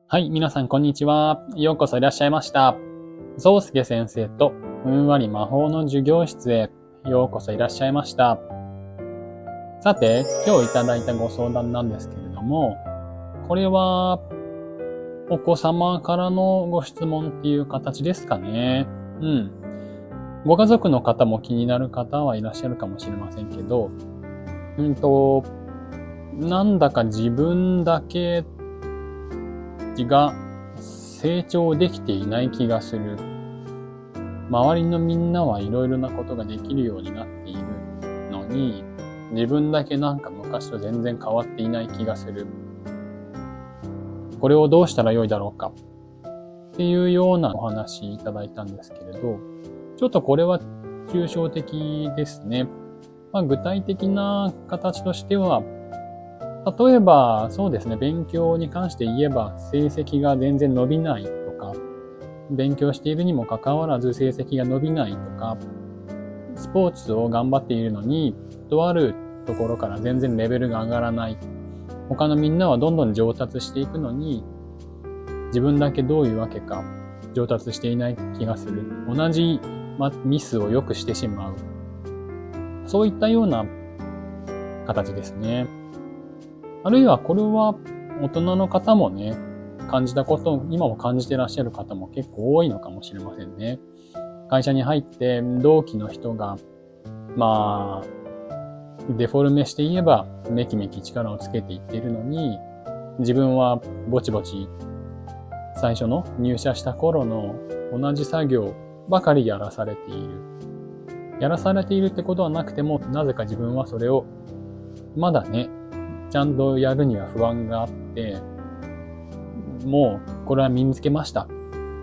はい、皆さんこんにちは。ようこそいらっしゃいました。宗介先生とふんわり魔法の授業室へようこそいらっしゃいました。さて、今日いただいたご相談なんですけれども、これはお子様からのご質問っていう形ですかね。ご家族の方も気になる方はいらっしゃるかもしれませんけど、なんだか自分だけが成長できていない気がする。周りのみんなはいろいろなことができるようになっているのに、自分だけなんか昔と全然変わっていない気がする。これをどうしたらよいだろうかっていうようなお話いただいたんですけれど、ちょっとこれは抽象的ですね。具体的な形としては、例えば、そうですね、勉強に関して言えば、成績が全然伸びないとか、勉強しているにもかかわらず成績が伸びないとか、スポーツを頑張っているのに、とあるところから全然レベルが上がらない。他のみんなはどんどん上達していくのに、自分だけどういうわけか上達していない気がする。同じミスをよくしてしまう。そういったような形ですね。あるいはこれは大人の方もね、感じたこと、今も感じてらっしゃる方も結構多いのかもしれませんね。会社に入って同期の人が、デフォルメして言えばめきめき力をつけていっているのに、自分はぼちぼち最初の入社した頃の同じ作業ばかりやらされている。やらされているってことはなくても、なぜか自分はそれをまだね、ちゃんとやるには不安があって、もうこれは身につけました。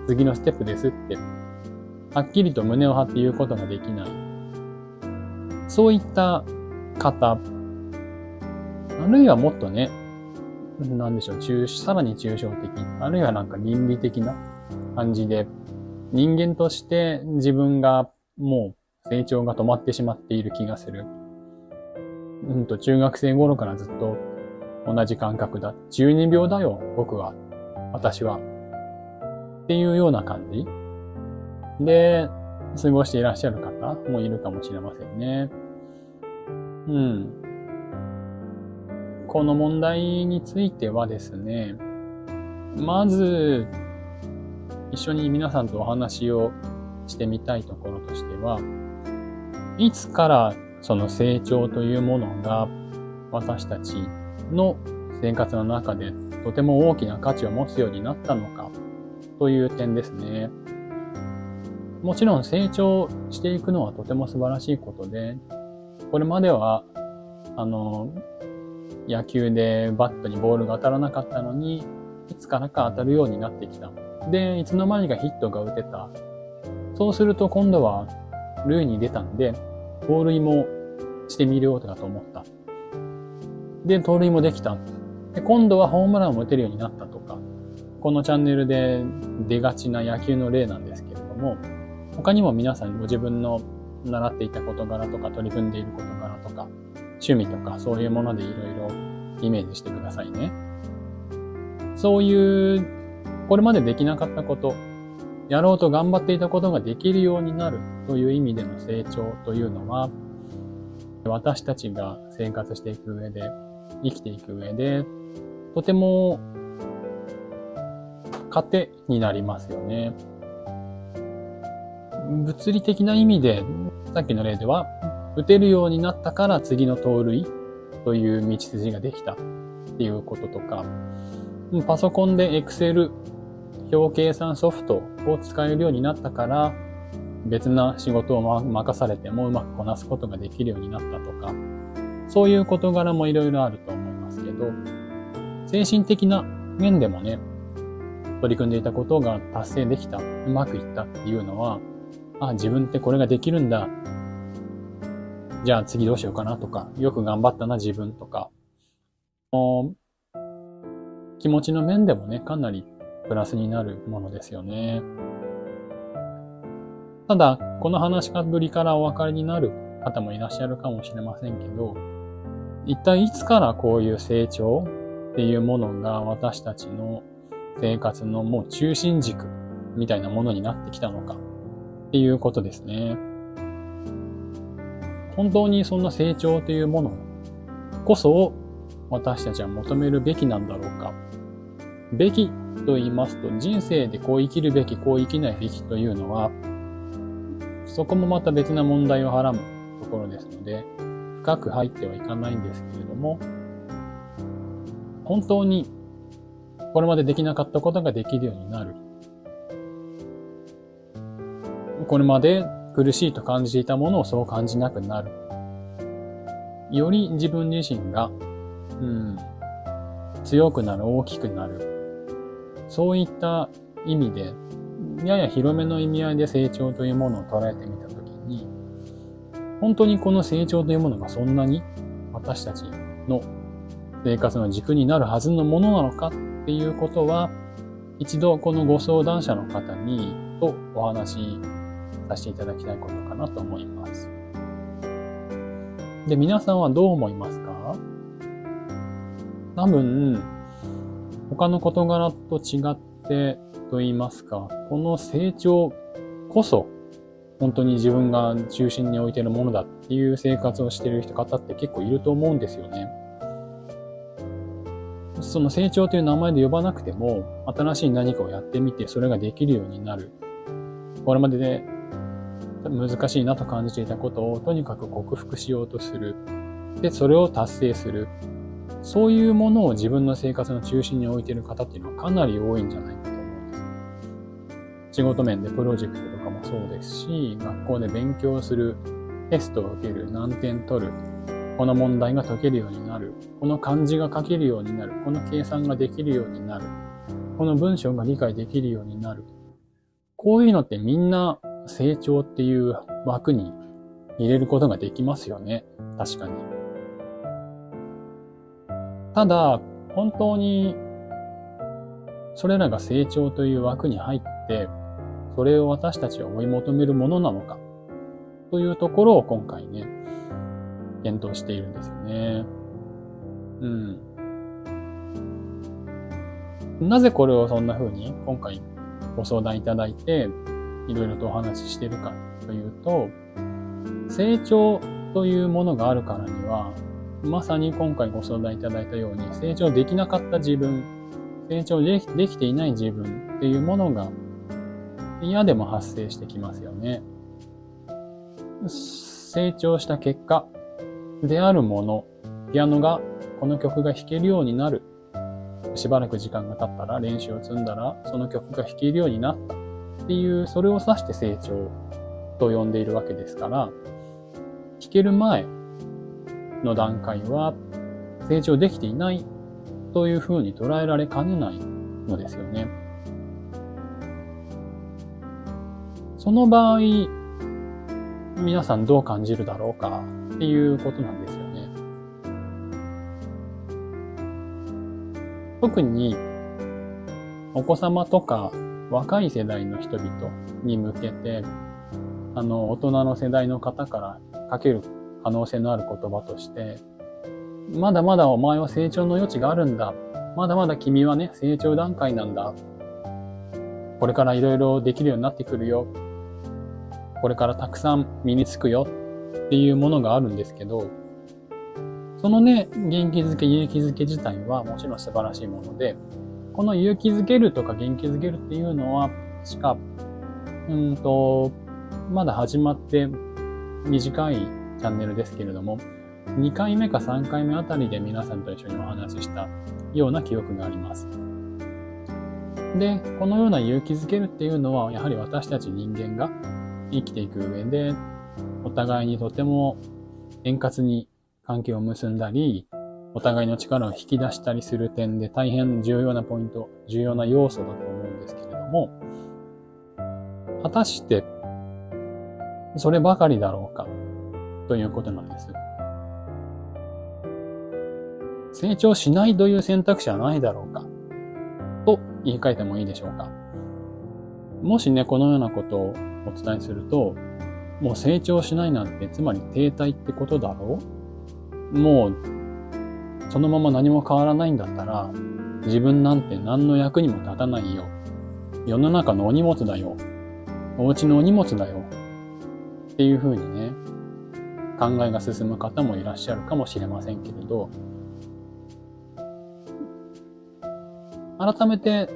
次のステップですって、はっきりと胸を張って言うことができない。そういった方、あるいはもっとね、なんでしょう、さらに抽象的、あるいはなんか倫理的な感じで、人間として自分がもう成長が止まってしまっている気がする。中学生頃からずっと同じ感覚だ。12秒だよ、私は。っていうような感じで、過ごしていらっしゃる方もいるかもしれませんね。この問題についてはですね、まず、一緒に皆さんとお話をしてみたいところとしては、いつからその成長というものが私たちの生活の中でとても大きな価値を持つようになったのかという点ですね。もちろん成長していくのはとても素晴らしいことで、これまでは野球でバットにボールが当たらなかったのに、いつからか当たるようになってきた。で、いつの間にかヒットが打てた。そうすると今度は塁に出たんで、盗塁もしてみようかと思った。で、盗塁もできた。で、今度はホームランも打てるようになったとか、このチャンネルで出がちな野球の例なんですけれども、他にも皆さんご自分の習っていた事柄とか取り組んでいる事柄とか、趣味とかそういうものでいろいろイメージしてくださいね。そういう、これまでできなかったこと、やろうと頑張っていたことができるようになるという意味での成長というのは、私たちが生活していく上で、生きていく上で、とても糧になりますよね。物理的な意味で、さっきの例では、打てるようになったから次の盗塁という道筋ができたっていうこととか、パソコンで Excel 表計算ソフトを使えるようになったから別な仕事を任されてもうまくこなすことができるようになったとか、そういう事柄もいろいろあると思いますけど、精神的な面でもね、取り組んでいたことが達成できた、うまくいったっていうのは、自分ってこれができるんだ。じゃあ次どうしようかなとか、よく頑張ったな自分とか、気持ちの面でもね、かなりプラスになるものですよね。ただ、この話しかぶりからお分かりになる方もいらっしゃるかもしれませんけど、一体いつからこういう成長っていうものが私たちの生活のもう中心軸みたいなものになってきたのかっていうことですね。本当にそんな成長というものこそ私たちは求めるべきなんだろうか。べきと言いますと、人生でこう生きるべき、こう生きないべきというのは、そこもまた別な問題をはらむところですので、深く入ってはいかないんですけれども、本当にこれまでできなかったことができるようになる。これまで苦しいと感じていたものをそう感じなくなる。より自分自身が、強くなる、大きくなる。そういった意味で、やや広めの意味合いで成長というものを捉えてみたときに、本当にこの成長というものがそんなに私たちの生活の軸になるはずのものなのかっていうことは、一度このご相談者の方にとお話しさせていただきたいことかなと思います。で、皆さんはどう思いますか？多分、他の事柄と違ってと言いますか、この成長こそ本当に自分が中心に置いているものだっていう生活をしている方って結構いると思うんですよね。その成長という名前で呼ばなくても、新しい何かをやってみてそれができるようになる。これまでで難しいなと感じていたことをとにかく克服しようとする。で、それを達成する。そういうものを自分の生活の中心に置いている方っていうのはかなり多いんじゃないかと思うんです。仕事面でプロジェクトとかもそうですし、学校で勉強する、テストを受ける、何点取る、この問題が解けるようになる、この漢字が書けるようになる、この計算ができるようになる、この文章が理解できるようになる。こういうのってみんな成長っていう枠に入れることができますよね。確かに。ただ、本当にそれらが成長という枠に入って、それを私たちは追い求めるものなのかというところを今回ね、検討しているんですよね。なぜこれをそんな風に今回ご相談いただいていろいろとお話ししているかというと、成長というものがあるからには、まさに今回ご相談いただいたように成長できなかった自分、成長できていない自分っていうものが嫌でも発生してきますよね。成長した結果であるもの、ピアノがこの曲が弾けるようになる。しばらく時間が経ったら練習を積んだらその曲が弾けるようになったっていう、それを指して成長と呼んでいるわけですから、弾ける前の段階は成長できていないというふうに捉えられかねないのですよね。その場合、皆さんどう感じるだろうかっていうことなんですよね。特にお子様とか若い世代の人々に向けて、大人の世代の方からかける可能性のある言葉として、まだまだお前は成長の余地があるんだ。まだまだ君はね、成長段階なんだ。これからいろいろできるようになってくるよ。これからたくさん身につくよっていうものがあるんですけど、そのね、元気づけ、勇気づけ自体はもちろん素晴らしいもので、この勇気づけるとか元気づけるっていうのは、しか、まだ始まって短いチャンネルですけれども、2回目か3回目あたりで皆さんと一緒にお話ししたような記憶があります。で、このような勇気づけるっていうのは、やはり私たち人間が生きていく上で、お互いにとても円滑に関係を結んだり、お互いの力を引き出したりする点で大変重要なポイント、重要な要素だと思うんですけれども、果たしてそればかりだろうかということなんです。成長しないという選択肢はないだろうかと言い換えてもいいでしょうか。もしね、このようなことをお伝えすると、もう成長しないなんて、つまり停滞ってことだろう？もうそのまま何も変わらないんだったら、自分なんて何の役にも立たないよ。世の中のお荷物だよ。お家のお荷物だよ。っていうふうにね、考えが進む方もいらっしゃるかもしれませんけれど、改めて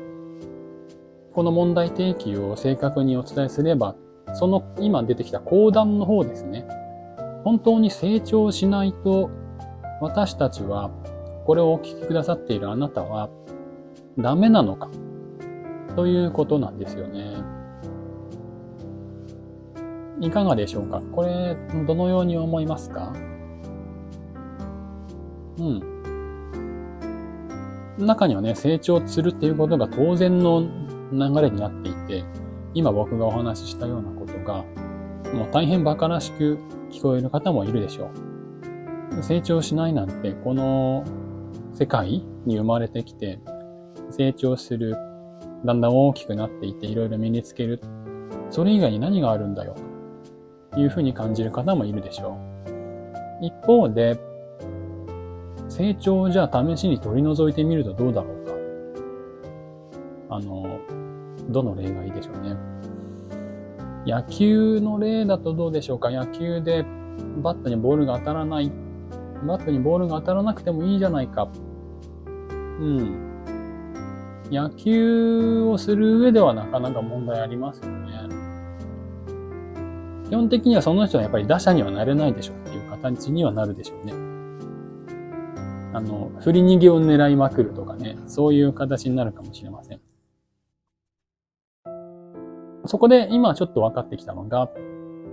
この問題提起を正確にお伝えすれば、その今出てきた講談の方ですね。本当に成長しないと、私たちは、これをお聞きくださっているあなたは、ダメなのか、ということなんですよね。いかがでしょうか？これ、どのように思いますか？中にはね、成長するっていうことが当然の流れになっていて、今僕がお話ししたようなことが、もう大変馬鹿らしく聞こえる方もいるでしょう。成長しないなんて、この世界に生まれてきて、成長する、だんだん大きくなっていっていろいろ身につける。それ以外に何があるんだよ。というふうに感じる方もいるでしょう。一方で、成長をじゃあ試しに取り除いてみるとどうだろうか。どの例がいいでしょうね。野球の例だとどうでしょうか。野球でバットにボールが当たらない。バットにボールが当たらなくてもいいじゃないか。野球をする上ではなかなか問題ありますよね。基本的にはその人はやっぱり打者にはなれないでしょっていう形にはなるでしょうね。振り逃げを狙いまくるとかね、そういう形になるかもしれません。そこで今ちょっと分かってきたのが、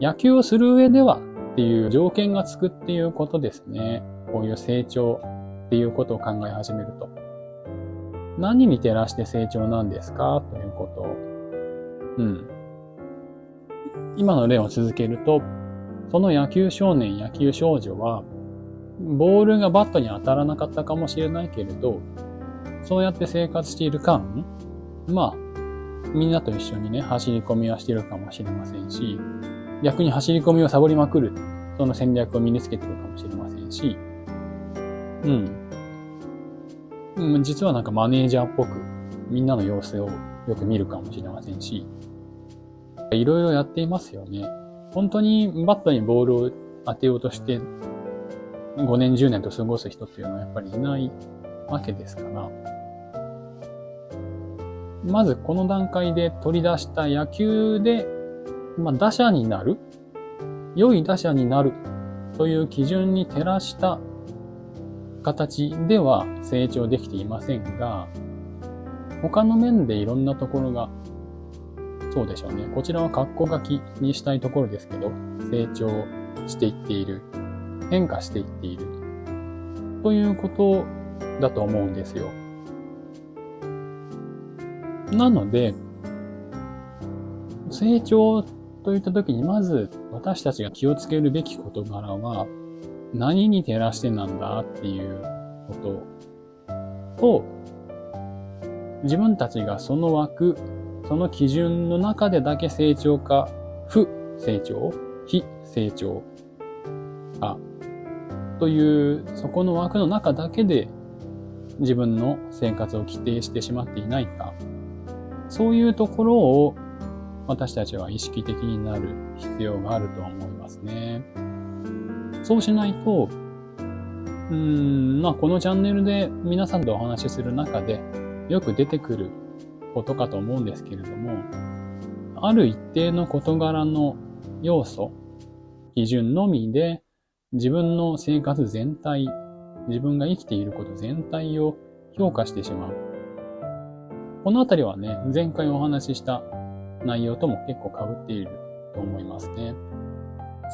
野球をする上ではっていう条件がつくっていうことですね。こういう成長っていうことを考え始めると。何に照らして成長なんですかということを。今の例を続けると、その野球少年、野球少女は、ボールがバットに当たらなかったかもしれないけれど、そうやって生活している間、みんなと一緒にね、走り込みはしているかもしれませんし、逆に走り込みをサボりまくる、その戦略を身につけているかもしれませんし、実はなんかマネージャーっぽく、みんなの様子をよく見るかもしれませんし、いろいろやっていますよね。本当にバットにボールを当てようとして、5年10年と過ごす人っていうのはやっぱりいないわけですから、まずこの段階で取り出した野球で、打者になる、良い打者になるという基準に照らした形では成長できていませんが、他の面でいろんなところが、そうでしょうね。こちらは括弧書きにしたいところですけど、成長していっている。変化していっている。ということだと思うんですよ。なので、成長といったときにまず私たちが気をつけるべき事柄は何に照らしてなんだっていうことと、自分たちがその枠、その基準の中でだけ成長か、不成長、非成長か、という、そこの枠の中だけで自分の生活を規定してしまっていないか、そういうところを私たちは意識的になる必要があると思いますね。そうしないと、このチャンネルで皆さんとお話しする中でよく出てくることかと思うんですけれども、ある一定の事柄の要素、基準のみで自分の生活全体、自分が生きていること全体を評価してしまう。このあたりはね、前回お話しした内容とも結構被っていると思いますね。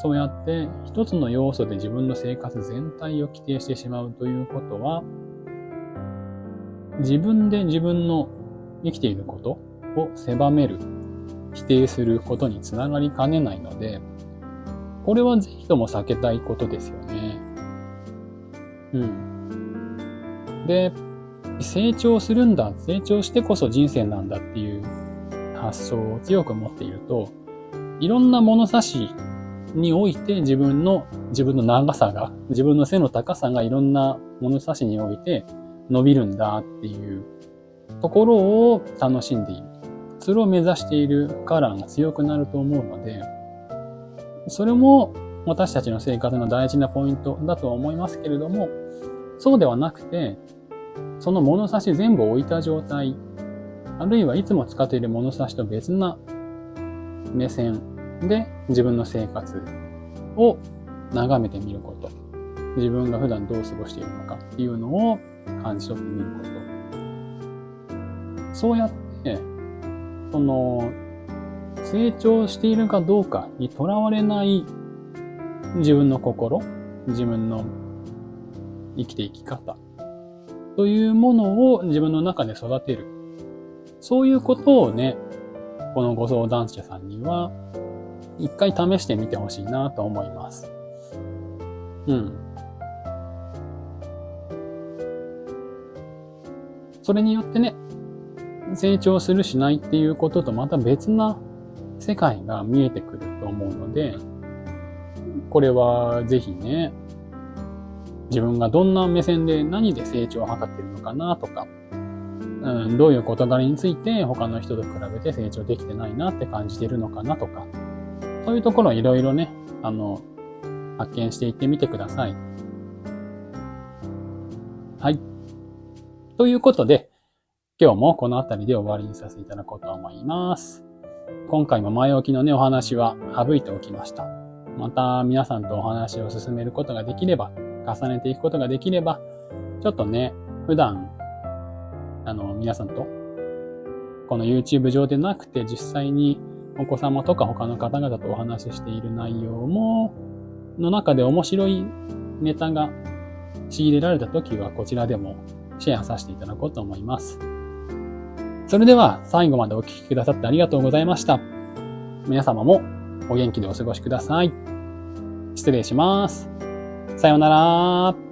そうやって一つの要素で自分の生活全体を規定してしまうということは、自分で自分の生きていることを狭める、否定することにつながりかねないので、これはぜひとも避けたいことですよね。で、成長するんだ、成長してこそ人生なんだっていう発想を強く持っていると、いろんな物差しにおいて自分の長さが、自分の背の高さがいろんな物差しにおいて伸びるんだっていうところを楽しんでいる。それを目指しているカラーが強くなると思うので、それも私たちの生活の大事なポイントだとは思いますけれども、そうではなくて、その物差し全部置いた状態、あるいはいつも使っている物差しと別な目線で自分の生活を眺めてみること。自分が普段どう過ごしているのかっていうのを感じ取ってみること。そうやって、成長しているかどうかにとらわれない自分の心、自分の生きていき方というものを自分の中で育てる。そういうことをね、このご相談者さんには一回試してみてほしいなと思います。それによってね、成長するしないっていうこととまた別な世界が見えてくると思うので、これはぜひね、自分がどんな目線で何で成長を図っているのかなとか、どういう事柄について他の人と比べて成長できてないなって感じているのかなとか、そういうところをいろいろね、発見していってみてください。はい。ということで、今日もこの辺りで終わりにさせていただこうと思います。今回も前置きのね、お話は省いておきました。また皆さんとお話を進めることができれば、重ねていくことができれば、ちょっとね、普段、皆さんと、この YouTube 上でなくて実際にお子様とか他の方々とお話ししている内容の中で面白いネタが仕入れられたときはこちらでもシェアさせていただこうと思います。それでは最後までお聞きくださってありがとうございました。皆様もお元気でお過ごしください。失礼します。さようなら。